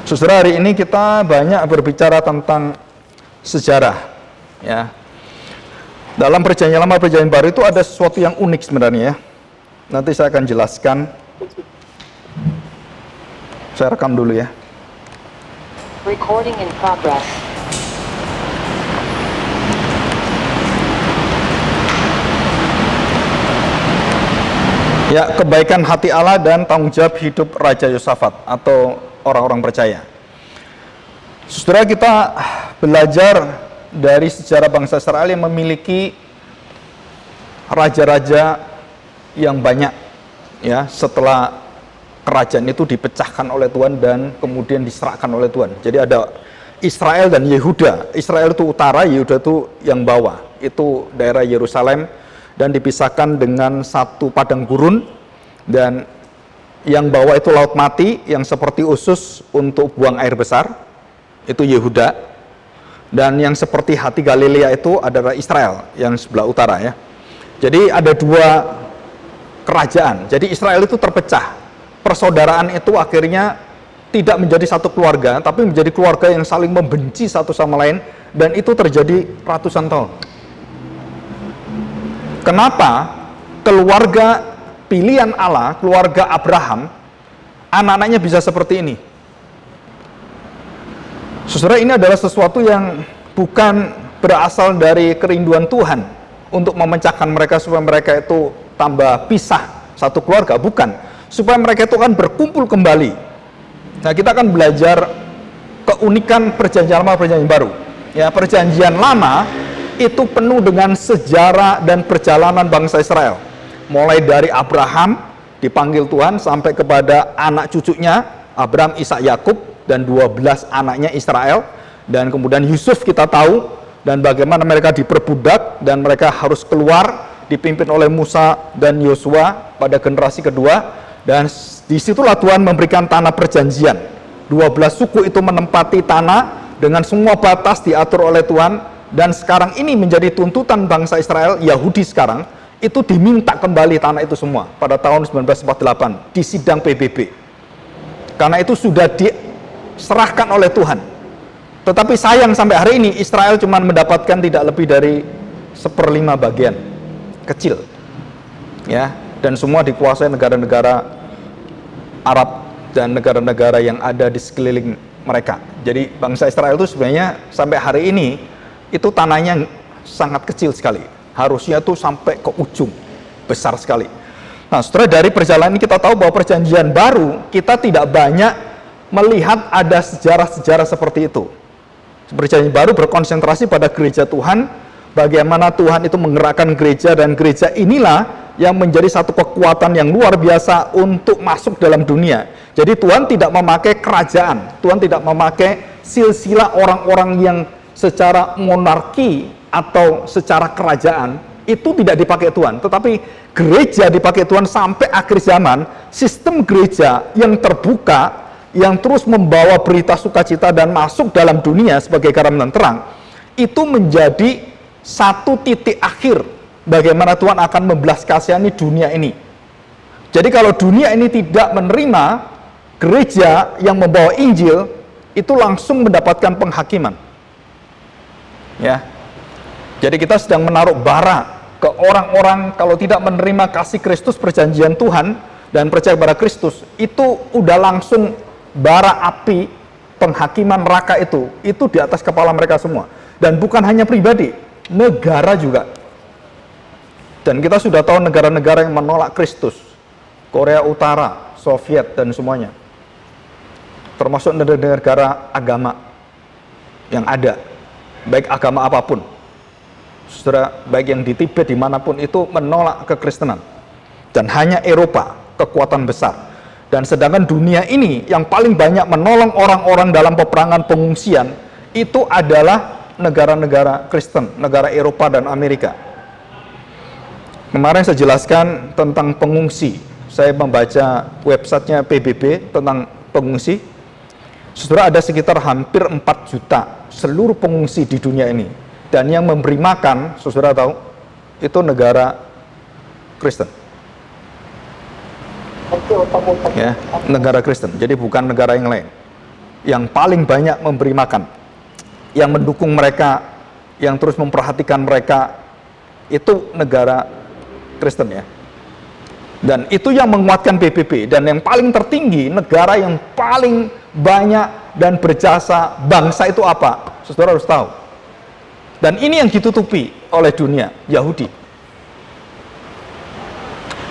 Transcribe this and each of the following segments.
Saudara, hari ini kita banyak berbicara tentang sejarah, ya. Dalam Perjanjian Lama, Perjanjian Baru itu ada sesuatu yang unik sebenarnya, ya. Nanti saya akan jelaskan. Saya rekam dulu, ya. Recording in progress. Ya, kebaikan hati Allah dan tanggung jawab hidup Raja Yosafat atau orang-orang percaya. Saudara, kita belajar dari sejarah bangsa Israel yang memiliki raja-raja yang banyak, ya, setelah kerajaan itu dipecahkan oleh Tuhan dan kemudian diserahkan oleh Tuhan. Jadi ada Israel dan Yehuda. Israel itu utara, Yehuda itu yang bawah. Itu daerah Yerusalem dan dipisahkan dengan satu padang gurun, dan yang bawah itu laut mati yang seperti usus untuk buang air besar, itu Yehuda, dan yang seperti hati Galilea itu adalah Israel yang sebelah utara, ya. Jadi ada dua kerajaan. Jadi Israel itu terpecah, persaudaraan itu akhirnya tidak menjadi satu keluarga, tapi menjadi keluarga yang saling membenci satu sama lain, dan itu terjadi ratusan tahun. Kenapa keluarga pilihan Allah, keluarga Abraham, anak-anaknya bisa seperti ini? Saudara, ini adalah sesuatu yang bukan berasal dari kerinduan Tuhan untuk memecahkan mereka supaya mereka itu tambah pisah satu keluarga, bukan. Supaya mereka itu kan berkumpul kembali. Nah, kita akan belajar keunikan Perjanjian Lama, Perjanjian Baru. Ya, Perjanjian Lama itu penuh dengan sejarah dan perjalanan bangsa Israel. Mulai dari Abraham dipanggil Tuhan sampai kepada anak cucunya, Abraham, Ishak, Yakub, dan 12 anaknya Israel. Dan kemudian Yusuf kita tahu, dan bagaimana mereka diperbudak dan mereka harus keluar, dipimpin oleh Musa dan Yosua pada generasi kedua. Dan disitulah Tuhan memberikan tanah perjanjian. 12 suku itu menempati tanah dengan semua batas diatur oleh Tuhan. Dan sekarang ini menjadi tuntutan bangsa Israel, Yahudi sekarang, itu diminta kembali tanah itu semua pada tahun 1948 di sidang PBB. Karena itu sudah diserahkan oleh Tuhan. Tetapi sayang sampai hari ini Israel cuma mendapatkan tidak lebih dari 1/5 bagian. Kecil. Ya, dan semua dikuasai negara-negara Arab dan negara-negara yang ada di sekeliling mereka. Jadi bangsa Israel itu sebenarnya sampai hari ini itu tanahnya sangat kecil sekali. Harusnya tuh sampai ke ujung, besar sekali. Nah, setelah dari perjalanan ini kita tahu bahwa Perjanjian Baru kita tidak banyak melihat ada sejarah-sejarah seperti itu. Perjanjian Baru berkonsentrasi pada gereja Tuhan, bagaimana Tuhan itu menggerakkan gereja, dan gereja inilah yang menjadi satu kekuatan yang luar biasa untuk masuk dalam dunia. Jadi Tuhan tidak memakai kerajaan, Tuhan tidak memakai silsilah orang-orang yang secara monarki atau secara kerajaan, itu tidak dipakai Tuhan, tetapi gereja dipakai Tuhan sampai akhir zaman. Sistem gereja yang terbuka, yang terus membawa berita sukacita dan masuk dalam dunia sebagai garam dan terang, itu menjadi satu titik akhir bagaimana Tuhan akan membelas kasihani dunia ini. Jadi kalau dunia ini tidak menerima gereja yang membawa Injil, itu langsung mendapatkan penghakiman. Ya, jadi kita sedang menaruh bara ke orang-orang kalau tidak menerima kasih Kristus, perjanjian Tuhan, dan percaya pada Kristus, itu udah langsung bara api penghakiman neraka itu di atas kepala mereka semua. Dan bukan hanya pribadi, negara juga. Dan kita sudah tahu negara-negara yang menolak Kristus, Korea Utara, Soviet, dan semuanya, termasuk negara-negara agama yang ada, baik agama apapun, saudara, baik yang di Tibet, dimanapun itu menolak kekristenan. Dan hanya Eropa, kekuatan besar. Dan sedangkan dunia ini yang paling banyak menolong orang-orang dalam peperangan pengungsian, itu adalah negara-negara Kristen, negara Eropa dan Amerika. Kemarin saya jelaskan tentang pengungsi. Saya membaca websitenya PBB tentang pengungsi. Saudara, ada sekitar hampir 4 juta seluruh pengungsi di dunia ini. Dan yang memberi makan, saudara tahu, itu negara Kristen. Ya, negara Kristen. Jadi bukan negara yang lain. Yang paling banyak memberi makan, yang mendukung mereka, yang terus memperhatikan mereka, itu negara Kristen ya. Dan itu yang menguatkan PBB. Dan yang paling tertinggi, negara yang paling banyak dan berjasa bangsa itu apa? Saudara harus tahu. Dan ini yang ditutupi oleh dunia, Yahudi.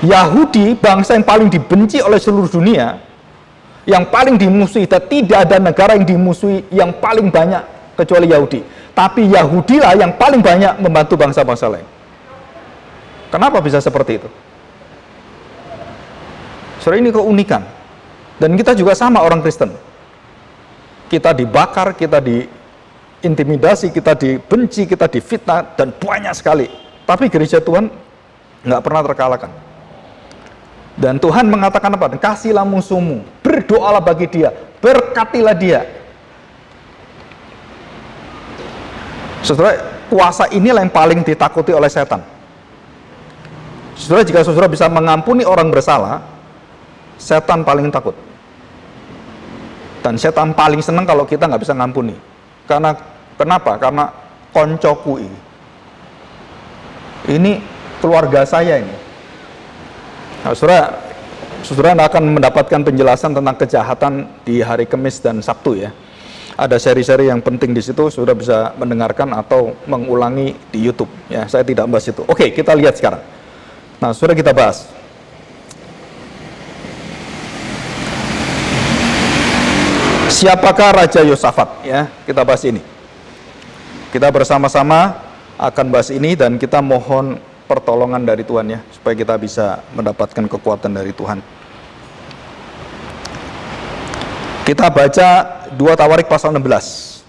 Yahudi, bangsa yang paling dibenci oleh seluruh dunia, yang paling dimusuhi, dan tidak ada negara yang dimusuhi yang paling banyak kecuali Yahudi. Tapi Yahudilah yang paling banyak membantu bangsa-bangsa lain. Kenapa bisa seperti itu? Saudara, ini keunikan. Dan kita juga sama orang Kristen. Kita dibakar, kita diintimidasi, kita dibenci, kita difitnah, dan banyak sekali. Tapi gereja Tuhan nggak pernah terkalahkan. Dan Tuhan mengatakan apa? Kasihlah musuhmu, berdoalah bagi dia, berkatilah dia. Saudara, kuasa inilah yang paling ditakuti oleh setan. Saudara, jika saudara bisa mengampuni orang bersalah, setan paling takut. Dan setan paling senang kalau kita nggak bisa ngampuni. Kenapa? Karena koncoku ini keluarga saya ini. Nah, saudara akan mendapatkan penjelasan tentang kejahatan di hari Kamis dan Sabtu ya. Ada seri-seri yang penting di situ, saudara bisa mendengarkan atau mengulangi di YouTube ya. Saya tidak bahas itu. Oke, kita lihat sekarang. Nah, saudara, kita bahas. Siapakah Raja Yosafat ya? Kita bahas ini. Kita bersama-sama akan bahas ini dan kita mohon pertolongan dari Tuhan ya, supaya kita bisa mendapatkan kekuatan dari Tuhan. Kita baca 2 Tawarik pasal 16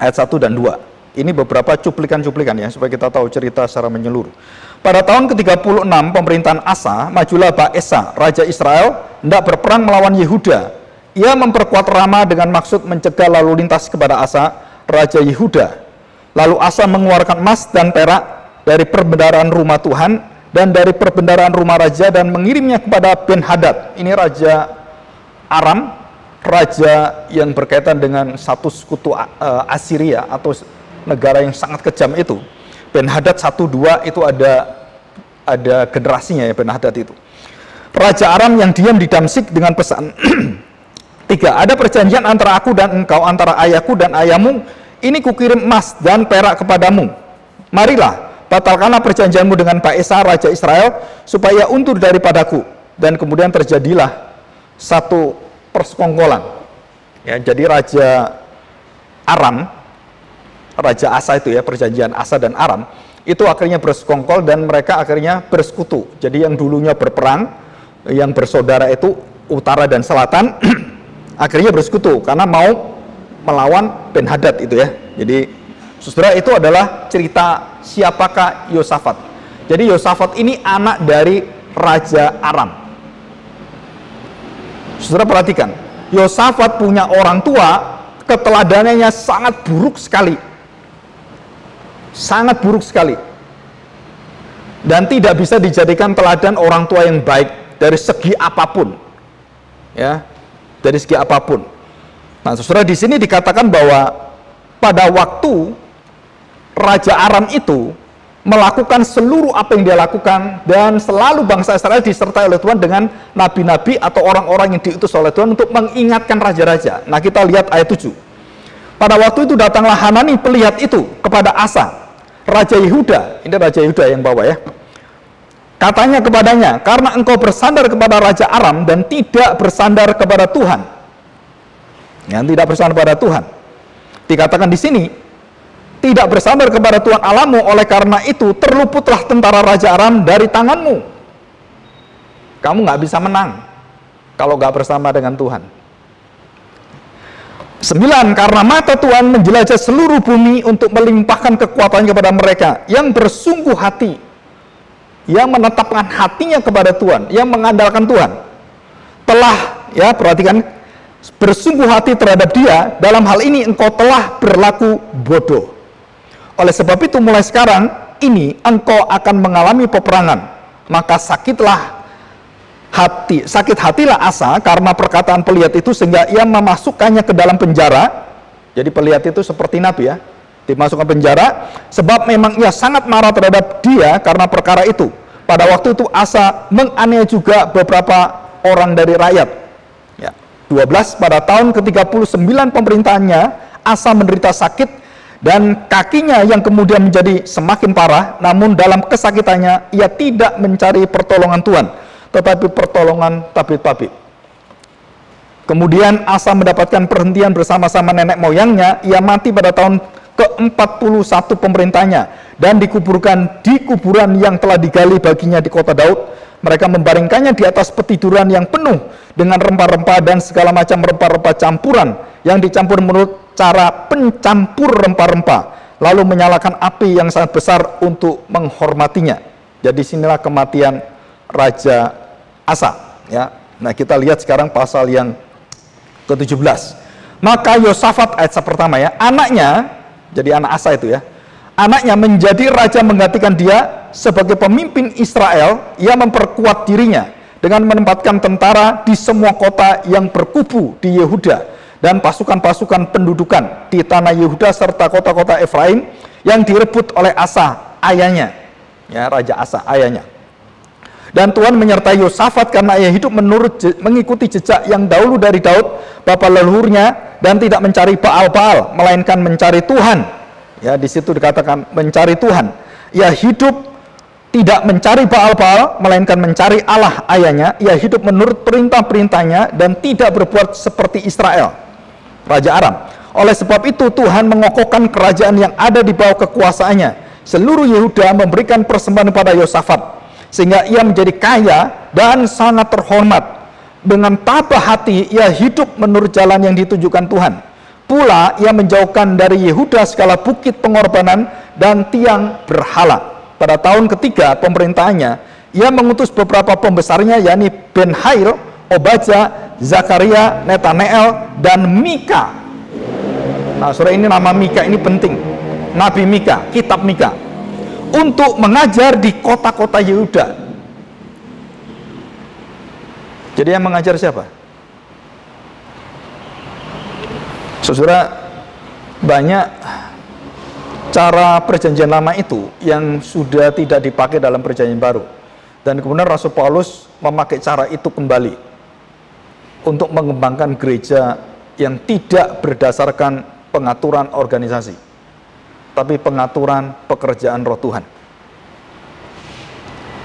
ayat 1 dan 2. Ini beberapa cuplikan-cuplikan ya, supaya kita tahu cerita secara menyeluruh. Pada tahun ke-36 pemerintahan Asa, majulah Baesa, Raja Israel, hendak berperang melawan Yehuda. Ia memperkuat Rama dengan maksud mencegah lalu lintas kepada Asa, Raja Yehuda. Lalu Asa mengeluarkan emas dan perak dari perbendaharaan rumah Tuhan dan dari perbendaharaan rumah raja dan mengirimnya kepada Ben-Hadad. Ini Raja Aram, raja yang berkaitan dengan satu sekutu Assyria atau negara yang sangat kejam itu. Ben-Hadad 1-2 itu ada generasinya ya, Ben-Hadad itu. Raja Aram yang diam di Damsik dengan pesan 3. Ada perjanjian antara aku dan engkau, antara ayahku dan ayahmu. Ini kukirim emas dan perak kepadamu. Marilah, batalkanlah perjanjianmu dengan Baesa, Raja Israel, supaya untur daripadaku. Dan kemudian terjadilah satu persekongkolan. Ya, jadi Raja Aram, Raja Asa itu ya, perjanjian Asa dan Aram, itu akhirnya bersekongkol dan mereka akhirnya bersekutu. Jadi yang dulunya berperang, yang bersaudara itu utara dan selatan, akhirnya bersekutu karena mau melawan Ben-Hadad itu ya. Jadi saudara, itu adalah cerita siapakah Yosafat. Jadi Yosafat ini anak dari Raja Aram. Saudara perhatikan, Yosafat punya orang tua, keteladanannya sangat buruk sekali. Sangat buruk sekali. Dan tidak bisa dijadikan teladan orang tua yang baik dari segi apapun. Ya, dari segi apapun. Nah, saudara, di sini dikatakan bahwa pada waktu Raja Aram itu melakukan seluruh apa yang dia lakukan, dan selalu bangsa Israel disertai oleh Tuhan dengan nabi-nabi atau orang-orang yang diutus oleh Tuhan untuk mengingatkan raja-raja. Nah, kita lihat ayat 7. Pada waktu itu datanglah Hanani pelihat itu kepada Asa, Raja Yehuda. Ini Raja Yehuda yang bawa ya. Katanya kepadanya, karena engkau bersandar kepada Raja Aram dan tidak bersandar kepada Tuhan. Yang tidak bersandar kepada Tuhan. Dikatakan di sini, tidak bersandar kepada Tuhan Allahmu, oleh karena itu terluputlah tentara Raja Aram dari tanganmu. Kamu nggak bisa menang kalau nggak bersama dengan Tuhan. 9. Karena mata Tuhan menjelajah seluruh bumi untuk melimpahkan kekuatan kepada mereka yang bersungguh hati, yang menetapkan hatinya kepada Tuhan, yang mengandalkan Tuhan. Telah, ya perhatikan, bersungguh hati terhadap dia, dalam hal ini engkau telah berlaku bodoh. Oleh sebab itu mulai sekarang ini engkau akan mengalami peperangan, maka sakitlah sakit hatilah Asa karena perkataan Pelihat itu, sehingga ia memasukkannya ke dalam penjara. Jadi Pelihat itu seperti nabi ya, dimasukkan penjara, sebab memang ia sangat marah terhadap dia karena perkara itu. Pada waktu itu Asa menganiaya juga beberapa orang dari rakyat. Ya. 12, pada tahun ke-39 pemerintahannya, Asa menderita sakit dan kakinya yang kemudian menjadi semakin parah. Namun dalam kesakitannya ia tidak mencari pertolongan Tuhan, tetapi pertolongan tabib-tabib. Kemudian Asa mendapatkan perhentian bersama-sama nenek moyangnya. Ia mati pada tahun ke-41 pemerintahnya dan dikuburkan di kuburan yang telah digali baginya di kota Daud. Mereka membaringkannya di atas petiduran yang penuh dengan rempah-rempah dan segala macam rempah-rempah campuran yang dicampur menurut cara pencampur rempah-rempah, lalu menyalakan api yang sangat besar untuk menghormatinya. Jadi sinilah kematian Raja Asa ya. Nah, kita lihat sekarang pasal yang ke-17. Maka Yosafat, ayat pertama ya, anaknya, jadi anak Asa itu ya, anaknya menjadi raja menggantikan dia sebagai pemimpin Israel. Ia memperkuat dirinya dengan menempatkan tentara di semua kota yang berkubu di Yehuda dan pasukan-pasukan pendudukan di tanah Yehuda serta kota-kota Efraim yang direbut oleh Asa ayahnya ya, Raja Asa ayahnya. Dan Tuhan menyertai Yosafat karena ia hidup mengikuti jejak yang dahulu dari Daud bapa leluhurnya, dan tidak mencari Baal-Baal melainkan mencari Tuhan. Ya, di situ dikatakan mencari Tuhan. Ia hidup tidak mencari Baal-Baal melainkan mencari Allah ayahnya. Ia hidup menurut perintah-perintahnya dan tidak berbuat seperti Israel, raja Aram. Oleh sebab itu Tuhan mengokohkan kerajaan yang ada di bawah kekuasaannya. Seluruh Yehuda memberikan persembahan pada Yosafat, sehingga ia menjadi kaya dan sangat terhormat. Dengan tabah hati ia hidup menurut jalan yang ditujukan Tuhan. Pula ia menjauhkan dari Yehuda segala bukit pengorbanan dan tiang berhala. Pada tahun ketiga pemerintahannya, ia mengutus beberapa pembesarnya, yakni Ben-Hail, Obadja, Zakaria, Netaneel, dan Mika. Nah, saudara, ini nama Mika ini penting. Nabi Mika, kitab Mika, untuk mengajar di kota-kota Yehuda. Jadi yang mengajar siapa? Saudara, banyak cara perjanjian lama itu yang sudah tidak dipakai dalam perjanjian baru. Dan kemudian Rasul Paulus memakai cara itu kembali untuk mengembangkan gereja yang tidak berdasarkan pengaturan organisasi, tapi pengaturan pekerjaan Roh Tuhan.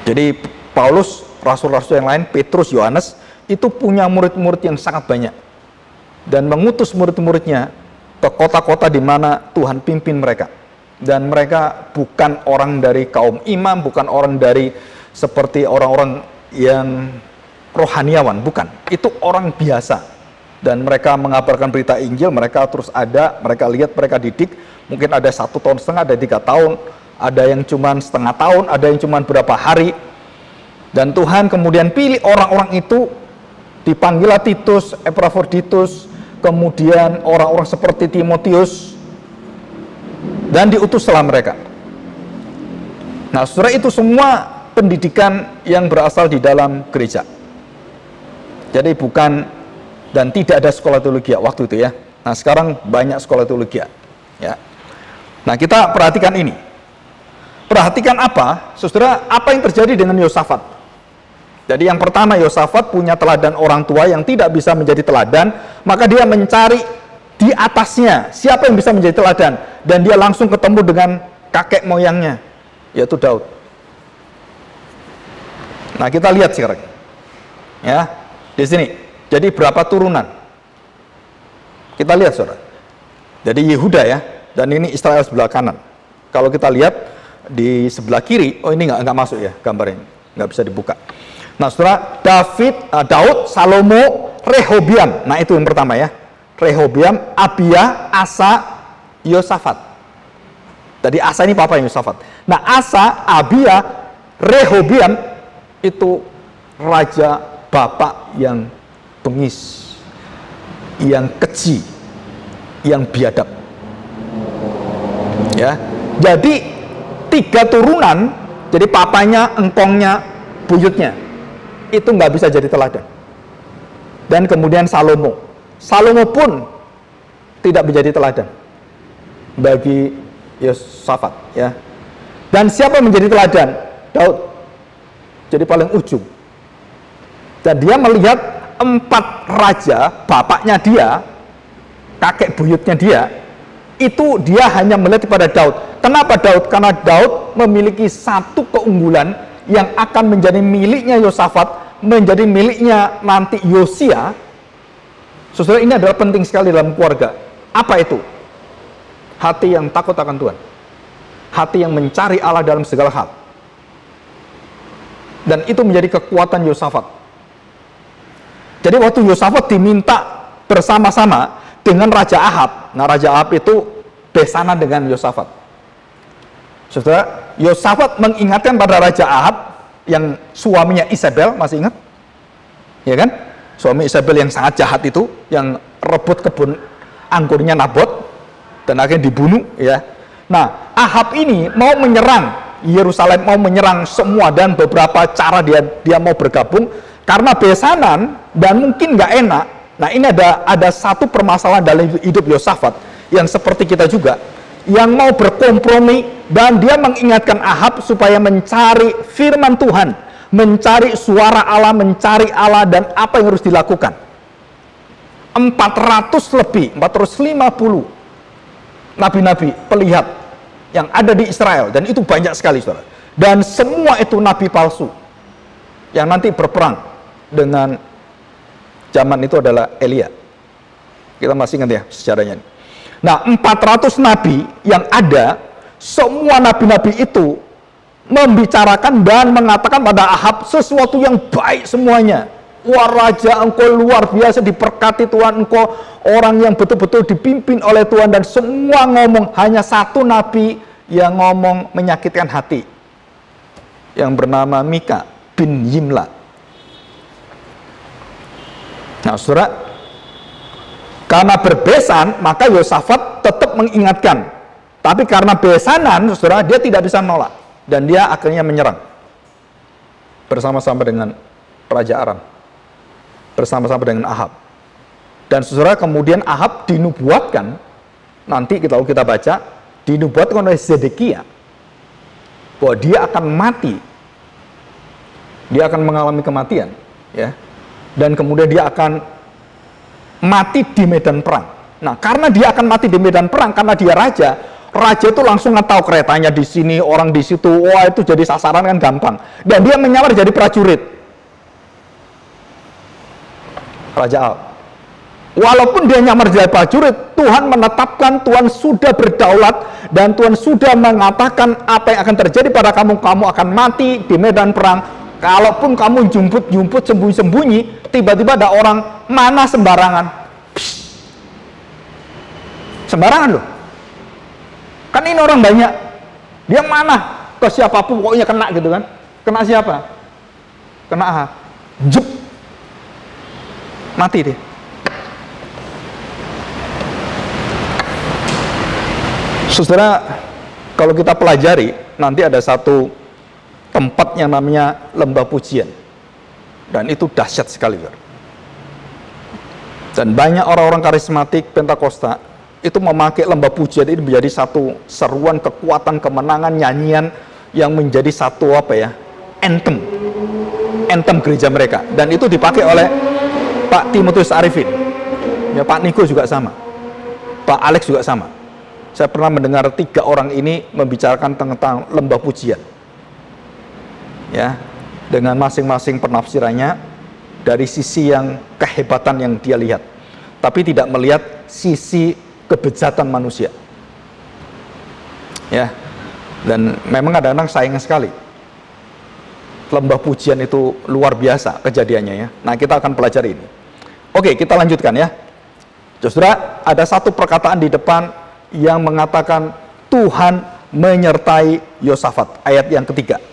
Jadi Paulus, rasul-rasul yang lain, Petrus, Yohanes, itu punya murid-murid yang sangat banyak dan mengutus murid-muridnya ke kota-kota di mana Tuhan pimpin mereka. Dan mereka bukan orang dari kaum imam, bukan orang dari seperti orang-orang yang rohaniawan, bukan. Itu orang biasa. Dan mereka mengabarkan berita Injil, mereka terus ada, mereka lihat, mereka didik. Mungkin ada 1 tahun setengah, ada 3 tahun, ada yang cuma setengah tahun, ada yang cuma berapa hari. Dan Tuhan kemudian pilih orang-orang itu, dipanggillah Titus, Epaphroditus, kemudian orang-orang seperti Timotius, dan diutuslah mereka. Nah, saudara, itu semua pendidikan yang berasal di dalam gereja. Jadi bukan, dan tidak ada sekolah teologi waktu itu ya. Nah, sekarang banyak sekolah teologi ya. Nah, kita perhatikan ini. Perhatikan apa? Saudara, apa yang terjadi dengan Yosafat? Jadi yang pertama, Yosafat punya teladan orang tua yang tidak bisa menjadi teladan, maka dia mencari di atasnya siapa yang bisa menjadi teladan, dan dia langsung ketemu dengan kakek moyangnya, yaitu Daud. Nah, kita lihat sekarang ya di sini. Jadi berapa turunan? Kita lihat, saudara. Jadi Yehuda ya, dan ini Israel sebelah kanan. Kalau kita lihat di sebelah kiri, oh ini nggak masuk ya gambarnya, nggak bisa dibuka. Nah, saudara, Daud, Salomo, Rehobiam. Nah, itu yang pertama ya. Rehobiam, Abia, Asa, Yosafat. Jadi Asa ini papa Yosafat. Nah, Asa, Abia, Rehobiam itu raja bapak yang bengis, yang keji, yang biadab. Ya. Jadi 3 turunan, jadi papanya, engkongnya, buyutnya. itu nggak bisa jadi teladan. Dan kemudian Salomo pun tidak menjadi teladan bagi Yosafat, ya. Dan siapa menjadi teladan? Daud. Jadi paling ujung. Dan dia melihat 4 raja, bapaknya dia, kakek buyutnya dia, itu dia hanya melihat kepada Daud. Kenapa Daud? Karena Daud memiliki satu keunggulan yang akan menjadi miliknya Yosafat, menjadi miliknya nanti Yosia. Saudara, ini adalah penting sekali dalam keluarga. Apa itu? Hati yang takut akan Tuhan. Hati yang mencari Allah dalam segala hal. Dan itu menjadi kekuatan Yosafat. Jadi waktu Yosafat diminta bersama-sama dengan Raja Ahab. Nah, Raja Ahab itu besanan dengan Yosafat. Saudara, Yosafat mengingatkan pada Raja Ahab yang suaminya Isabel, masih ingat? Ya kan? Suami Isabel yang sangat jahat itu, yang rebut kebun anggurnya Nabot dan akhirnya dibunuh, ya. Nah, Ahab ini mau menyerang Yerusalem, mau menyerang semua, dan beberapa cara dia mau bergabung karena besanan dan mungkin nggak enak. Nah, ini ada satu permasalahan dalam hidup Yosafat yang seperti kita juga, yang mau berkompromi, dan dia mengingatkan Ahab supaya mencari firman Tuhan, mencari suara Allah, mencari Allah, dan apa yang harus dilakukan. 450 nabi-nabi pelihat yang ada di Israel, dan itu banyak sekali, saudara. Dan semua itu nabi palsu yang nanti berperang dengan zaman itu adalah Elia. Kita masih ingat ya sejarahnya. Nah, 400 nabi yang ada, semua nabi-nabi itu membicarakan dan mengatakan pada Ahab sesuatu yang baik semuanya. Wah, raja, engkau luar biasa, diberkati Tuhan, engkau orang yang betul-betul dipimpin oleh Tuhan. Dan semua ngomong, hanya satu nabi yang ngomong menyakitkan hati, yang bernama Mika bin Yimla. Nah, saudara, karena berbesan, maka Yosafat tetap mengingatkan. Tapi karena besanan, saudara, dia tidak bisa menolak. Dan dia akhirnya menyerang. Bersama-sama dengan Raja Aram. Bersama-sama dengan Ahab. Dan saudara, kemudian Ahab dinubuatkan. Nanti kita baca, dinubuatkan oleh Zedekia. Bahwa dia akan mati. Dia akan mengalami kematian. Ya. Dan kemudian dia akan mati di medan perang. Nah, karena dia akan mati di medan perang, karena dia raja itu langsung ngetau keretanya di sini, orang di situ, wah itu jadi sasaran kan gampang. Dan dia menyamar jadi prajurit. Raja Ahab. Walaupun dia nyamar jadi prajurit, Tuhan menetapkan, Tuhan sudah berdaulat, dan Tuhan sudah mengatakan apa yang akan terjadi pada kamu. Kamu akan mati di medan perang. Kalaupun kamu jumput-jumput, sembunyi-sembunyi, tiba-tiba ada orang mana sembarangan. Psst. Sembarangan loh. Kan ini orang banyak. Dia mana ke siapapun pokoknya kena gitu kan. Kena siapa? Kena Ahab. Jep. Mati dia. Saudara, kalau kita pelajari, nanti ada satu tempat yang namanya lembah pujian, dan itu dahsyat sekali. Dan banyak orang-orang karismatik Pentakosta itu memakai lembah pujian ini menjadi satu seruan kekuatan, kemenangan, nyanyian yang menjadi satu anthem gereja mereka. Dan itu dipakai oleh Pak Timotius Arifin, ya, Pak Niko juga sama, Pak Alex juga sama. Saya pernah mendengar 3 orang ini membicarakan tentang lembah pujian. Ya, dengan masing-masing penafsirannya dari sisi yang kehebatan yang dia lihat, tapi tidak melihat sisi kebejatan manusia. Ya, dan memang kadang-kadang sayang sekali. Lembah pujian itu luar biasa kejadiannya, ya. Nah, kita akan pelajari ini. Oke, kita lanjutkan ya. Saudara, ada satu perkataan di depan yang mengatakan Tuhan menyertai Yosafat, ayat yang ketiga.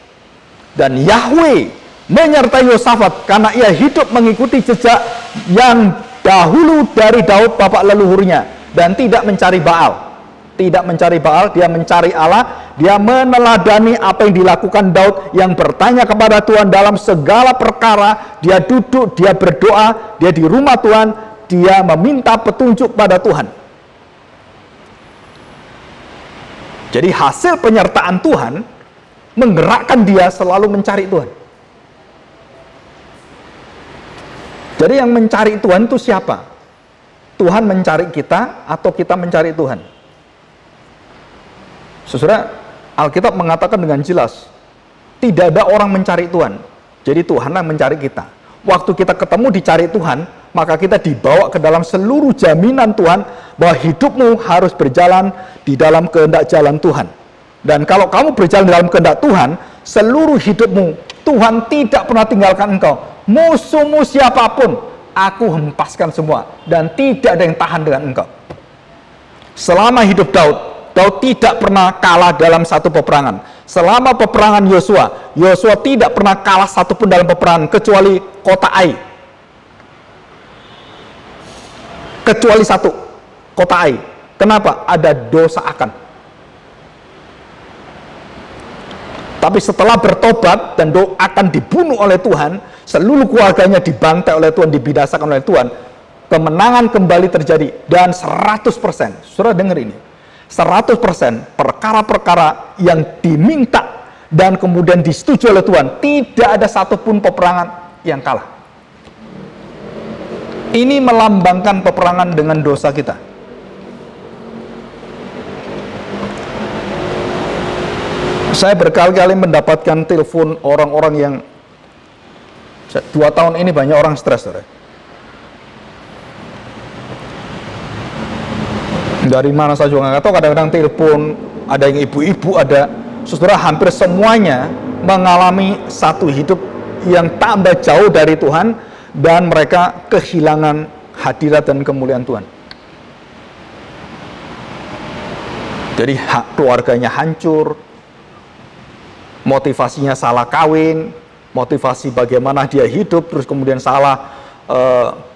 Dan Yahweh menyertai Yosafat karena ia hidup mengikuti jejak yang dahulu dari Daud bapak leluhurnya, dan tidak mencari Baal. Tidak mencari Baal, dia mencari Allah, Dia meneladani apa yang dilakukan Daud yang bertanya kepada Tuhan dalam segala perkara. Dia duduk, dia berdoa, dia di rumah Tuhan, dia meminta petunjuk pada Tuhan. Jadi hasil penyertaan Tuhan menggerakkan dia selalu mencari Tuhan. Jadi yang mencari Tuhan itu siapa? Tuhan mencari kita atau kita mencari Tuhan? Saudara, Alkitab mengatakan dengan jelas, tidak ada orang mencari Tuhan. Jadi Tuhanlah mencari kita. Waktu kita ketemu dicari Tuhan, maka kita dibawa ke dalam seluruh jaminan Tuhan bahwa hidupmu harus berjalan di dalam kehendak jalan Tuhan. Dan kalau kamu berjalan dalam kehendak Tuhan, seluruh hidupmu, Tuhan tidak pernah tinggalkan engkau. Musuhmu siapapun, aku hempaskan semua. Dan tidak ada yang tahan dengan engkau. Selama hidup Daud tidak pernah kalah dalam satu peperangan. Selama peperangan Yosua tidak pernah kalah satupun dalam peperangan, kecuali kota Ai. Kecuali satu, kota Ai. Kenapa? Ada dosa Akan. Tapi setelah bertobat dan Akan dibunuh oleh Tuhan, seluruh keluarganya dibantai oleh Tuhan, dibinasakan oleh Tuhan, kemenangan kembali terjadi. Dan 100%, saudara dengar ini, 100% perkara-perkara yang diminta dan kemudian disetujui oleh Tuhan, tidak ada satupun peperangan yang kalah. Ini melambangkan peperangan dengan dosa kita. Saya berkali-kali mendapatkan telepon orang-orang yang 2 tahun ini banyak orang stres, saudara. Dari mana saya juga nggak tahu, kadang-kadang telepon, ada yang ibu-ibu, ada saudara, hampir semuanya mengalami satu hidup yang tambah jauh dari Tuhan, dan mereka kehilangan hadirat dan kemuliaan Tuhan. Jadi keluarganya hancur, motivasinya salah kawin, motivasi bagaimana dia hidup, terus kemudian salah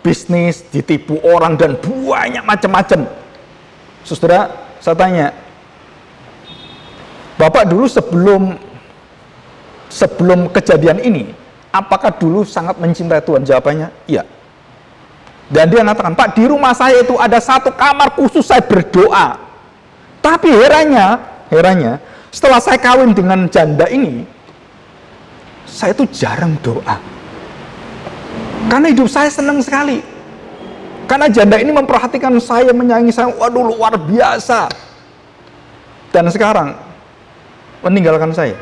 bisnis, ditipu orang, dan banyak macam-macam. Saudara, saya tanya, Bapak dulu sebelum kejadian ini, apakah dulu sangat mencintai Tuhan? Jawabannya, iya. Dan dia mengatakan, Pak, di rumah saya itu ada satu kamar khusus saya berdoa. Tapi herannya, setelah saya kawin dengan janda ini, saya itu jarang doa. Karena hidup saya senang sekali. Karena janda ini memperhatikan saya, menyayangi saya, waduh luar biasa. Dan sekarang meninggalkan saya.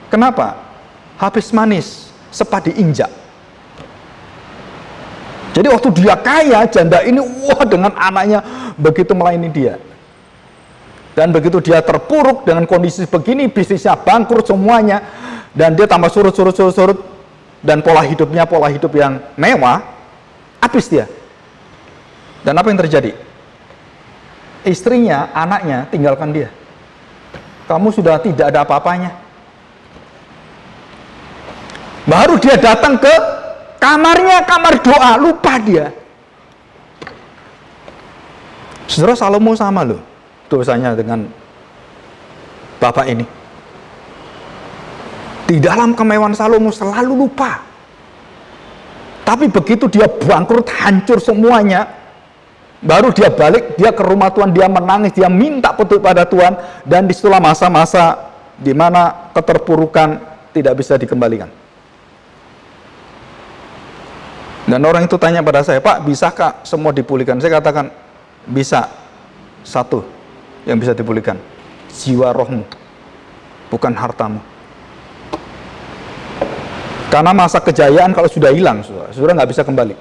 Kenapa? Habis manis, sepadi injak. Jadi waktu dia kaya, janda ini, wah, dengan anaknya begitu melayani dia. Dan begitu dia terpuruk dengan kondisi begini, bisnisnya bangkrut semuanya, dan dia tambah surut, dan pola hidup yang mewah, habis dia. Dan apa yang terjadi? Istrinya, anaknya tinggalkan dia. Kamu sudah tidak ada apa-apanya. Baru dia datang ke kamarnya, kamar doa, lupa dia. Saudara, Salomo sama loh dosanya dengan bapak ini. Di dalam kemewahan Salomo selalu lupa. Tapi begitu dia bangkrut, hancur semuanya, baru dia balik, dia ke rumah Tuhan, dia menangis, dia minta petunjuk pada Tuhan, dan disitulah masa-masa di mana keterpurukan tidak bisa dikembalikan. Dan orang itu tanya pada saya, Pak, bisakah semua dipulihkan? Saya katakan, bisa. Satu yang bisa dipulihkan, jiwa rohmu, bukan hartamu. Karena masa kejayaan kalau sudah hilang, saudara nggak bisa kembali.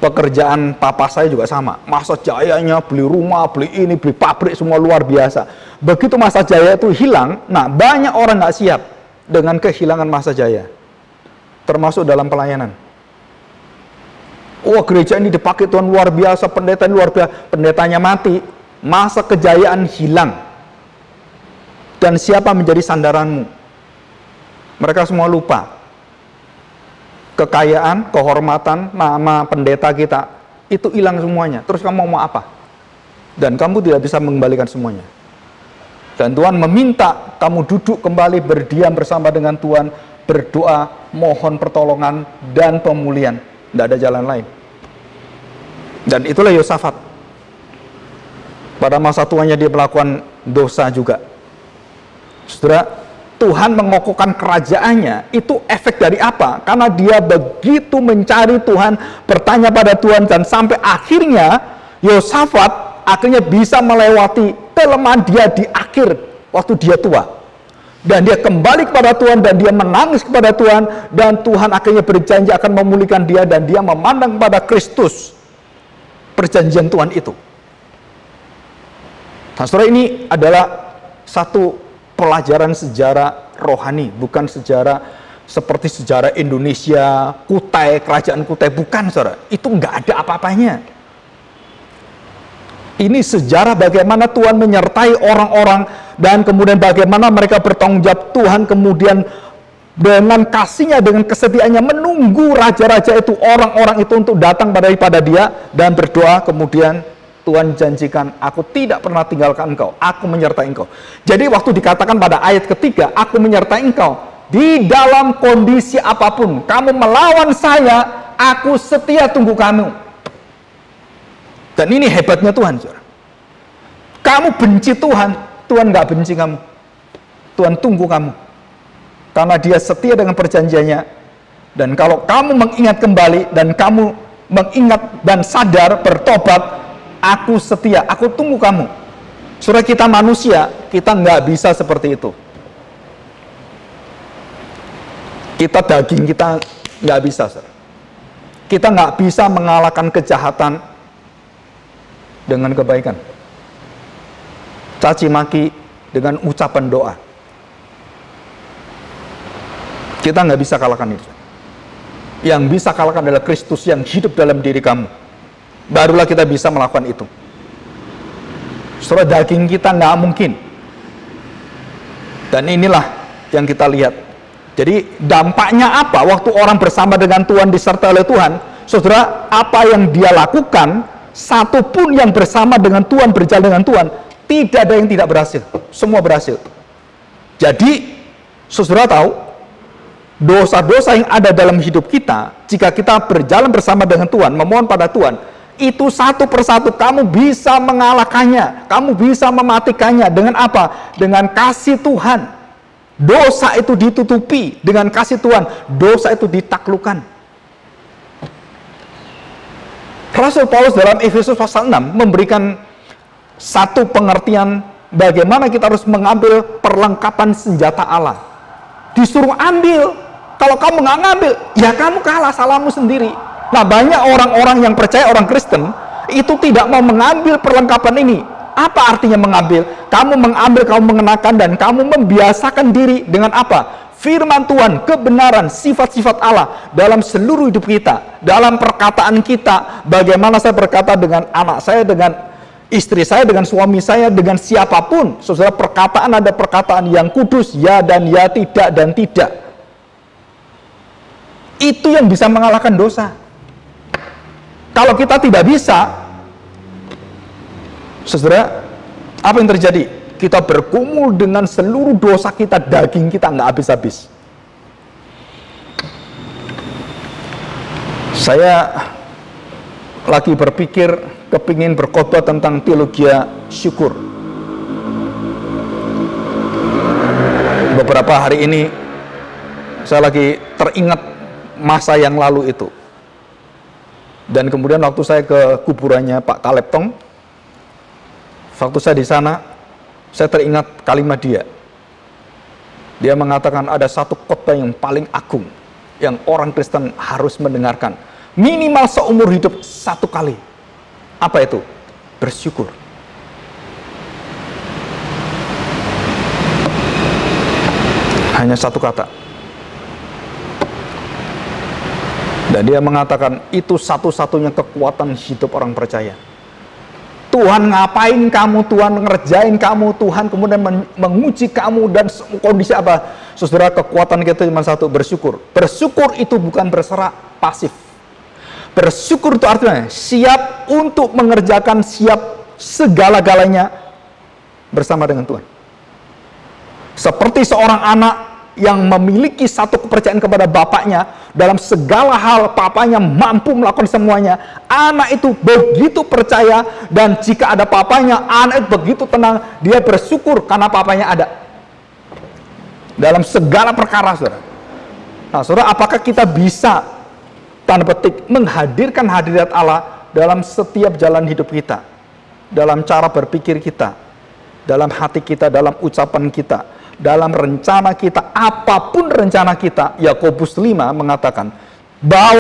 Pekerjaan papa saya juga sama. Masa jayanya beli rumah, beli ini, beli pabrik, semua luar biasa. Begitu masa jaya itu hilang, nah banyak orang nggak siap dengan kehilangan masa jaya. Termasuk dalam pelayanan. Wah, gereja ini dipakai Tuhan luar biasa, pendeta luar biasa, pendetanya mati, masa kejayaan hilang. Dan siapa menjadi sandaranmu? Mereka semua lupa. Kekayaan, kehormatan, nama pendeta kita, itu hilang semuanya. Terus kamu mau apa? Dan kamu tidak bisa mengembalikan semuanya. Dan Tuhan meminta kamu duduk kembali, berdiam bersama dengan Tuhan, berdoa, mohon pertolongan dan pemulihan. Tidak ada jalan lain. Dan itulah Yosafat. Pada masa tuanya dia melakukan dosa juga. Saudara, Tuhan mengokohkan kerajaannya, itu efek dari apa? Karena dia begitu mencari Tuhan, bertanya pada Tuhan, dan sampai akhirnya Yosafat akhirnya bisa melewati kelemahan dia di akhir waktu dia tua. Dan dia kembali kepada Tuhan, dan dia menangis kepada Tuhan, dan Tuhan akhirnya berjanji akan memulihkan dia, dan dia memandang kepada Kristus, perjanjian Tuhan itu. Nah, saudara, ini adalah satu pelajaran sejarah rohani, bukan sejarah seperti sejarah Indonesia, Kutai, kerajaan Kutai, bukan, saudara. Itu nggak ada apa-apanya. Ini sejarah bagaimana Tuhan menyertai orang-orang, dan kemudian bagaimana mereka bertanggung jawab. Tuhan kemudian dengan kasihnya, dengan kesetiaannya menunggu raja-raja itu, orang-orang itu untuk datang pada dia dan berdoa. Kemudian Tuhan janjikan, aku tidak pernah tinggalkan engkau, aku menyertai engkau. Jadi waktu dikatakan pada ayat ketiga, aku menyertai engkau, di dalam kondisi apapun, kamu melawan saya, aku setia tunggu kamu. Dan ini hebatnya Tuhan, saudara. Kamu benci Tuhan, Tuhan nggak benci kamu. Tuhan tunggu kamu. Karena dia setia dengan perjanjiannya. Dan kalau kamu mengingat kembali, dan kamu mengingat dan sadar, bertobat, aku setia, aku tunggu kamu. Saudara, kita manusia, kita nggak bisa seperti itu. Kita daging, kita nggak bisa, saudara. Kita nggak bisa mengalahkan kejahatan dengan kebaikan. Caci maki dengan ucapan doa. Kita nggak bisa kalahkan itu. Yang bisa kalahkan adalah Kristus yang hidup dalam diri kamu. Barulah kita bisa melakukan itu. Saudara, daging kita nggak mungkin. Dan inilah yang kita lihat. Jadi dampaknya apa waktu orang bersama dengan Tuhan, disertai oleh Tuhan? Saudara, apa yang dia lakukan, satu pun yang bersama dengan Tuhan, berjalan dengan Tuhan, tidak ada yang tidak berhasil. Semua berhasil. Jadi, saudara tahu, dosa-dosa yang ada dalam hidup kita, jika kita berjalan bersama dengan Tuhan, memohon pada Tuhan, itu satu persatu kamu bisa mengalahkannya, kamu bisa mematikannya. Dengan apa? Dengan kasih Tuhan. Dosa itu ditutupi dengan kasih Tuhan, dosa itu ditaklukkan. Rasul Paulus dalam Efesus pasal 6 memberikan satu pengertian bagaimana kita harus mengambil perlengkapan senjata Allah. Disuruh ambil. Kalau kamu nggak ngambil, ya kamu kalah, salahmu sendiri. Nah, banyak orang-orang yang percaya, orang Kristen, itu tidak mau mengambil perlengkapan ini. Apa artinya mengambil? Kamu mengambil, kamu mengenakan, dan kamu membiasakan diri dengan apa? Firman Tuhan, kebenaran, sifat-sifat Allah dalam seluruh hidup kita, dalam perkataan kita. Bagaimana saya berkata dengan anak saya, dengan istri saya, dengan suami saya, dengan siapapun. Saudara, perkataan ada perkataan yang kudus, ya dan ya, tidak dan tidak. Itu yang bisa mengalahkan dosa. Kalau kita tidak bisa, saudara, apa yang terjadi? Kita bergumul dengan seluruh dosa kita, daging kita nggak habis-habis. Saya lagi berpikir, kepingin berkhotbah tentang teologi syukur. Beberapa hari ini, saya lagi teringat masa yang lalu itu. Dan kemudian waktu saya ke kuburannya Pak Caleb Tong, waktu saya di sana, saya teringat kalimat dia. Dia mengatakan ada satu khotbah yang paling agung yang orang Kristen harus mendengarkan. Minimal seumur hidup satu kali. Apa itu? Bersyukur. Hanya satu kata. Dan dia mengatakan itu satu-satunya kekuatan hidup orang percaya. Tuhan ngapain kamu, Tuhan ngerjain kamu, Tuhan kemudian menguji kamu, dan kondisi apa? Saudara, kekuatan kita cuma satu, bersyukur. Bersyukur itu bukan berserah, pasif. Bersyukur itu artinya siap untuk mengerjakan, siap segala-galanya bersama dengan Tuhan. Seperti seorang anak yang memiliki satu kepercayaan kepada bapaknya, dalam segala hal papanya mampu melakukan semuanya. Anak itu begitu percaya, dan jika ada papanya, anak itu begitu tenang, dia bersyukur karena papanya ada. Dalam segala perkara, saudara. Nah, saudara, apakah kita bisa, tanda petik, menghadirkan hadirat Allah dalam setiap jalan hidup kita, dalam cara berpikir kita, dalam hati kita, dalam ucapan kita, dalam rencana kita, apapun rencana kita? Yakobus 5 mengatakan, bawa